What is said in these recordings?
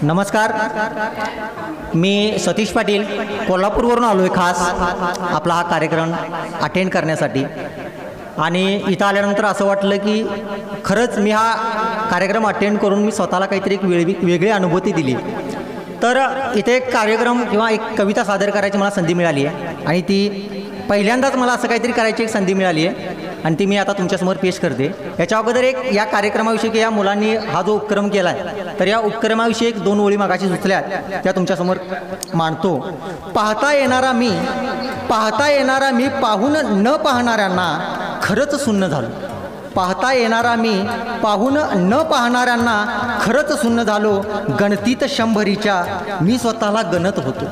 नमस्कार, मी सतीश पाटील कोल्हापूरवरून आलो आहे खास आपला हा कार्यक्रम अटेंड करण्यासाठी. आणि इथं आल्यानंतर असं वाटलं की खरंच मी हा कार्यक्रम अटेंड करून मी स्वतःला काहीतरी एक वेगळी अनुभूती दिली. तर इथे एक कार्यक्रम किंवा एक कविता सादर करायची मला संधी मिळाली आहे आणि ती पहिल्यांदाच मला असं काहीतरी करायची एक संधी मिळाली आहे आणि ती मी आता तुमच्यासमोर पेश करते. याच्या अगोदर एक या कार्यक्रमाविषयी की या मुलांनी हा जो उपक्रम केला आहे तर या उपक्रमाविषयी एक दोन ओळी मागाशी सुचल्या त्या तुमच्यासमोर मांडतो. पाहता येणारा मी पाहून न पाहणाऱ्यांना खरंच सुन्न झालो. पाहता येणारा मी पाहून न पाहणाऱ्यांना खरंच सुन्न झालो. गणतीत शंभरीच्या मी स्वतःला गणत होतो.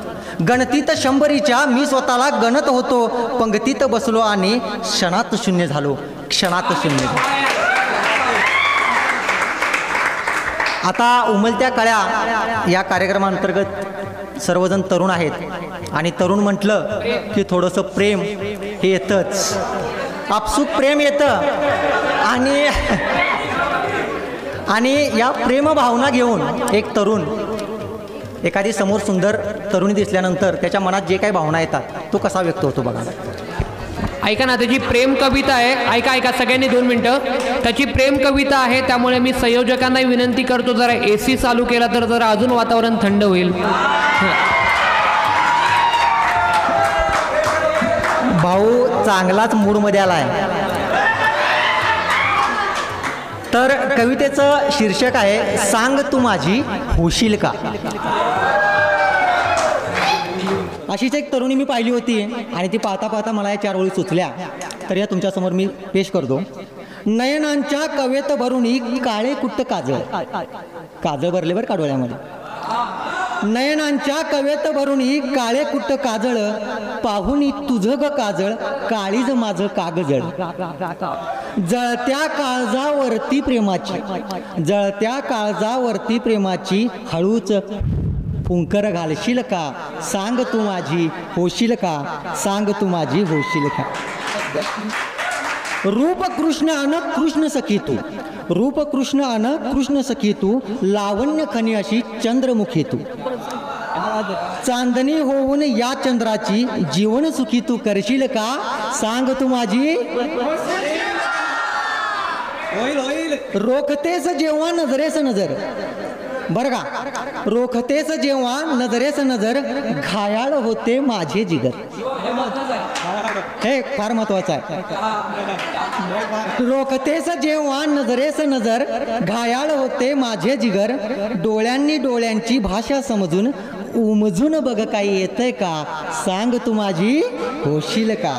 गणतीत शंभरीच्या मी स्वतःला गणत होतो. पंक्तीत बसलो आणि क्षणात शून्य झालो. क्षणात शून्य. आता उमलत्या कळ्या या कार्यक्रमांतर्गत सर्वजण तरुण आहेत आणि तरुण म्हटलं की थोडंसं प्रेम हे येतंच. आपसूक प्रेम येतं आणि या प्रेमभावना घेऊन एक तरुण एखादी समोर सुंदर तरुणी दिसल्यानंतर त्याच्या मनात जे काही भावना येतात तो कसा व्यक्त होतो बघा. ऐका ना, त्याची प्रेम कविता आहे. ऐका सगळ्यांनी 2 मिनटं. त्याची प्रेम कविता आहे, त्यामुळे मी संयोजकांनाही विनंती करतो जरा AC चालू केला तर जरा अजून वातावरण थंड होईल. भाऊ चांगलाच मूडमध्ये आला आहे. तर कवितेचं शीर्षक आहे सांग तू माझी होशील का. अशीच एक तरुणी मी पाहिली होती आणि ती पाहता पाहता मला या 4 ओळी सुचल्या तर या तुमच्यासमोर मी पेश करतो. नयनांच्या कवेत भरुणी काळे कुट्ट काजळ भरले बरं का डोळ्यामध्ये. नयनांच्या कवेत भरुणी काळे कुट्ट काजळ पाहुणी तुझं ग काजळ काळीज माझं कागजळ. जळत्या काळजावरती प्रेमाची हळूच फुंकर घालशील का. सांग तू माझी होशील का. सांग तू माझी होशील का. रूप कृष्ण अन कृष्ण सखी तू. रूप कृष्ण अन कृष्ण सखी तू. लावण्य खनी अशी चंद्रमुखी तू. चांदणी होऊन या चंद्राची जीवन सुखी तू करशील का. सांग तू माझी. रोखतेस जेव्हा नजरेस नजर बरं का. रोखतेस जेव्हा नजरेस नजर घायाळ होते माझे जिगर. हे फार महत्वाचं आहे. रोखतेस जेव्हा नजरेस नजर घायाळ होते माझे जिगर. डोळ्यांनी डोळ्यांची भाषा समजून उमजून बघ काही येतंय का. सांग तू माझी होशील का.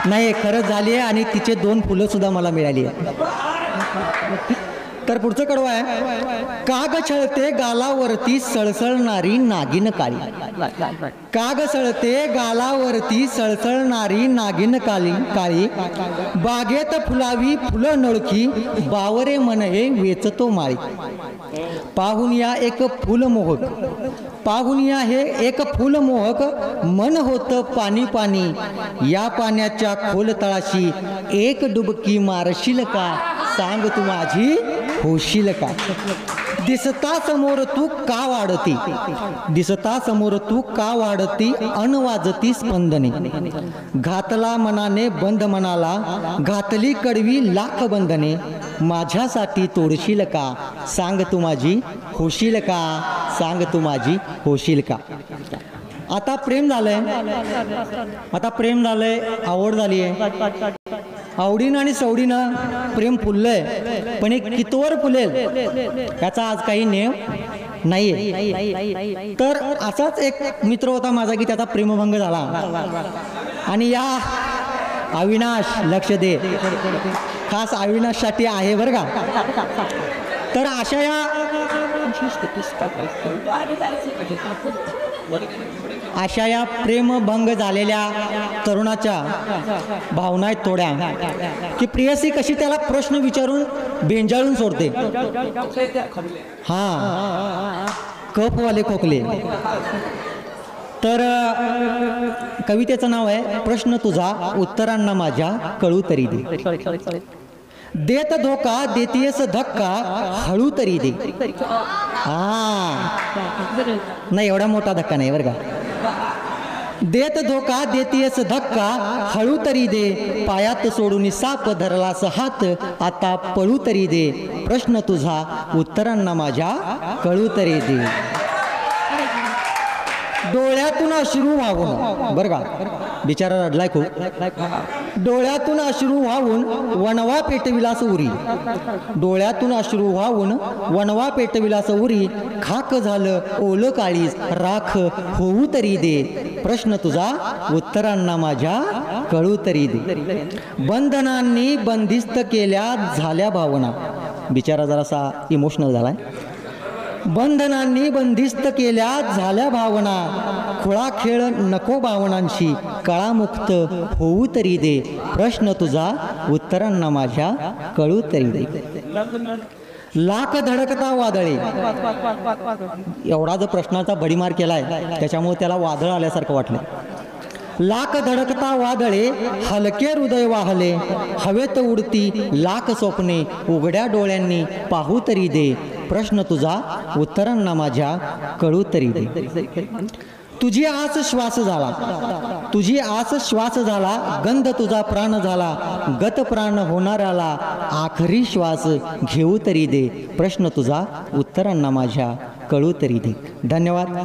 नाही खरंच झाली आहे आणि तिचे 2 फुलं सुद्धा मला मिळाली आहे. तर पुढचं कडवं आहे. काग छळते गालावरती सळसळणारी नागिन काळी. काग सळते गालावरती सळसळणारी नागिन काळी. बागेत फुलावी फुलं नळखी बावरे मन हे वेचतो माळी. पाहून या एक फुल मोहक. पाहून या हे एक फुल मोहक मन होतं पाणी पाणी. या पाण्याच्या खोल तळाशी एक डुबकी मारशील का. सांग तू माझी होशील का. दिसता समोर तू का वाढती. दिसता समोर तू का वाढती अनवाजती स्पंदने. घातला मनाने बंद मनाला घातली कडवी लाख बंधने. माझ्यासाठी तोडशील का. सांग तू माझी होशील का. सांग तू माझी होशील का. आता प्रेम झालंय. आवड झाली आहे. आवडीनं आणि सवडीनं प्रेम फुललंय पण एक कितवर फुलेल याचा आज काही नेम नाहीये. तर असाच एक मित्र होता माझा की त्याचा प्रेमभंग झाला आणि या अविनाश लक्ष दे खास अविनाशसाठी आहे बरं का. तर अशा या प्रेमभंग झालेल्या तरुणाच्या भावना आहेत थोड्या की प्रियसी कशी त्याला प्रश्न विचारून बेंजाळून सोडते. हा कपवाले खोकले. तर कवितेचं नाव आहे प्रश्न तुझा उत्तरांना माझ्या कळू तरी दे. देत धोका देतीयस धक्का हळू तरी दे. हा नाही, एवढा मोठा धक्का नाही बरं का. देत धोका देतीयस धक्का हळू तरी दे, पायात सोडून साप धरलास हात आता पळू तरी दे, प्रश्न तुझा उत्तरांना माझ्या कळू तरी दे. डोळ्यातून अश्रू वाहून, बरं का बिचारा रडलाय खूप, डोळ्यातून अश्रू वाहून वणवा पेटविलास उरी, डोळ्यातून अश्रू वाहून वणवा पेटविलास उरी, खाक झालं ओलं काळीज राख होऊ तरी दे, प्रश्न तुझा उत्तरांना माझ्या कळू तरी दे. बंधनांनी बंदिस्त केल्या झाल्या भावना, बिचारा जरासा इमोशनल झालाय. बंधनांनी बंदिस्त केल्या झाल्या भावना, खुळा खेळ नको भावनांशी कळामुक्त होऊ तरी दे, प्रश्न तुझा उत्तरांना माझ्या कळू तरी दे. लाख धडकता वादळे, एवढा जो प्रश्नाचा भडीमार केलाय त्याच्यामुळे त्याला वादळ आल्यासारखं वाटलं. लाख धडकता वादळे हलके हृदय वाहले, हवेत उडती लाख स्वप्ने उघड्या डोळ्यांनी पाहू तरी दे, प्रश्न तुझा उत्तरांना माझ्या कळू तरी दे. तुझी आस श्वास झाला, तुझी आस श्वास झाला, गंध तुझा प्राण झाला, गत प्राण होणाऱ्याला आखरी श्वास घेऊ तरी दे, प्रश्न तुझा उत्तरांना माझ्या कळू तरी दे. धन्यवाद.